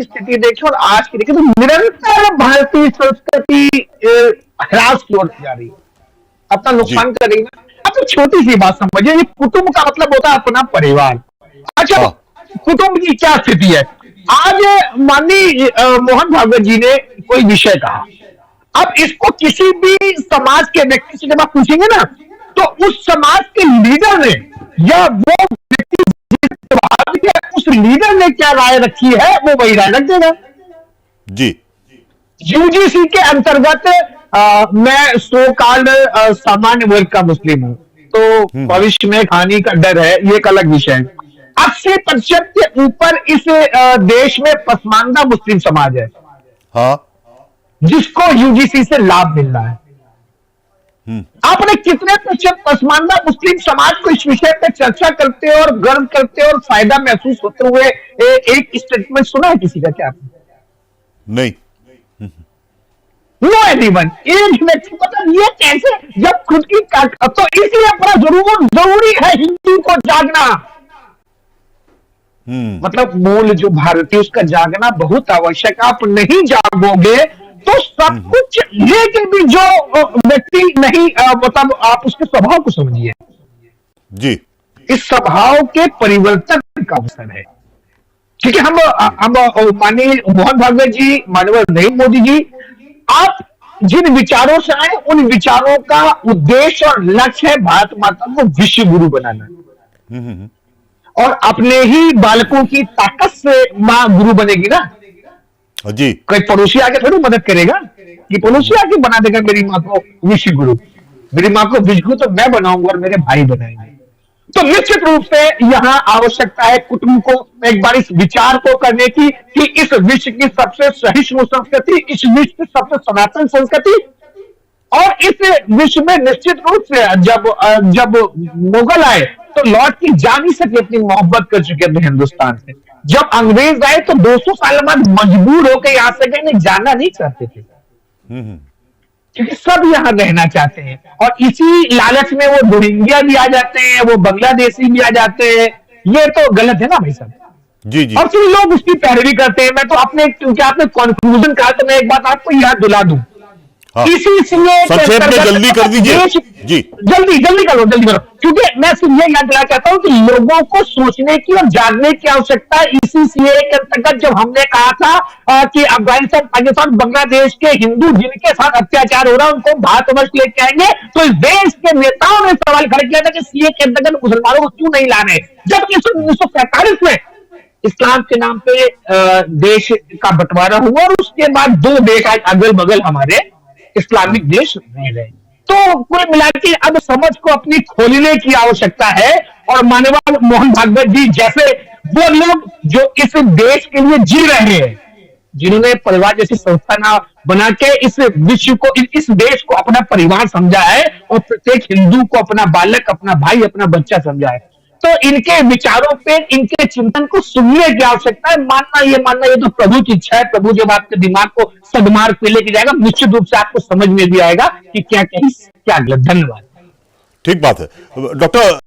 स्थिति देखें और आज की देखें तो निरंतर भारतीय संस्कृति ह्रास की ओर जा रही है, अपना जी। नुकसान कर रही है ना। अब तो छोटी सी बात समझिए, ये कुटुंब का मतलब होता है अपना परिवार। अच्छा, हाँ। कुटुंब की क्या स्थिति है आज? माननीय मोहन भागवत जी ने कोई विषय कहा, अब इसको किसी भी समाज के व्यक्ति से जब आप पूछेंगे ना, तो उस समाज के लीडर ने या वो व्यक्ति उस लीडर ने क्या राय रखी है वो वही राय रख देगा। जी। यूजीसी के अंतर्गत मैं सो कॉल्ड सामान्य वर्ग का मुस्लिम हूं, तो भविष्य में हानि का डर है, ये एक अलग विषय है। 80% के ऊपर इस देश में पसमानदा मुस्लिम समाज है, हाँ। जिसको यूजीसी से लाभ मिल रहा है। आपने कितने प्रतिशत पसमानदा मुस्लिम समाज को इस विषय पर चर्चा करते और गर्व करते और फायदा महसूस होते हुए एक स्टेटमेंट सुना है किसी का? क्या आपने? नहीं। No anyone. एक व्यक्ति मतलब ये कैसे, जब खुद की तो इसलिए बड़ा जरूरी है हिंदू को जागना। मतलब मूल जो भारतीय उसका जागना बहुत आवश्यक। आप नहीं जागोगे तो सब कुछ लेकिन भी जो व्यक्ति नहीं मतलब आप उसके स्वभाव को समझिए जी। इस स्वभाव के परिवर्तन का अवसर है। ठीक है, हम माननीय मोहन भागवत जी, माननीय नरेंद्र मोदी जी, आप जिन विचारों से आए उन विचारों का उद्देश्य और लक्ष्य है भारत माता को विश्व गुरु बनाना। और अपने ही बालकों की ताकत से मां गुरु बनेगी ना जी। कोई पड़ोसी आके थोड़ी मदद करेगा कि पड़ोसी आके बना देगा मेरी मां को विश्व गुरु। मेरी मां को विश्व गुरु तो मैं बनाऊंगा और मेरे भाई बनाएंगे। तो निश्चित रूप से यहां आवश्यकता है कुटुंब को एक बार इस विचार को करने की कि इस विश्व की सबसे सहिष्णु संस्कृति, इस विश्व की सबसे सनातन संस्कृति, और इस विश्व में निश्चित रूप से जब मुगल आए तो लौट के जा नहीं सके, अपनी मोहब्बत कर चुके अपने हिंदुस्तान से। जब अंग्रेज आए तो 200 साल बाद मजबूर होकर यहां से गए, नहीं जाना नहीं चाहते थे क्योंकि सब यहां रहना चाहते हैं। और इसी लालच में वो रोहिंग्या भी आ जाते हैं, वो बांग्लादेशी भी आ जाते हैं। ये तो गलत है ना भाई साहब। जी जी। और फिर लोग उसकी पैरवी करते हैं। मैं तो अपने, क्योंकि आपने कंक्लूजन कहा तो मैं एक बात आपको याद दिला दूं। हाँ। इसी संक्षेप में जल्दी कर दीजिए जी। जल्दी करो क्योंकि मैं सिर्फ ये याद दिलाना चाहता हूं कि लोगों को सोचने की और जागने की आवश्यकता है। इसी सीए के अंतर्गत जब हमने कहा था कि अफगानिस्तान, पाकिस्तान, बांग्लादेश के हिंदू जिनके साथ अत्याचार हो रहा है उनको भारतवर्ष लेके आएंगे, तो इस देश के नेताओं ने सवाल खड़ा किया था कि सीए के अंतर्गत मुसलमानों को क्यों नहीं लाने, जबकि 1947 में इस्लाम के नाम पे देश का बंटवारा हुआ और उसके बाद 2 देश आज अगल बगल हमारे इस्लामिक देश रह गए। तो कुल मिलाकर अब समझ को अपनी खोलने की आवश्यकता है। और माननीय मोहन भागवत जी जैसे वो लोग जो इस देश के लिए जी रहे हैं, जिन्होंने परिवार जैसी संस्था ना बना के इस विश्व को, इस देश को अपना परिवार समझा है और प्रत्येक हिंदू को अपना बालक, अपना भाई, अपना बच्चा समझा है, तो इनके विचारों पे, इनके चिंतन को सुनने की आवश्यकता है। मानना ये तो प्रभु की इच्छा है। प्रभु जब आपके दिमाग को सदमार्ग पे लेके जाएगा, निश्चित रूप से आपको समझ में भी आएगा कि क्या कहीं क्या गलत। धन्यवाद। ठीक बात है डॉक्टर।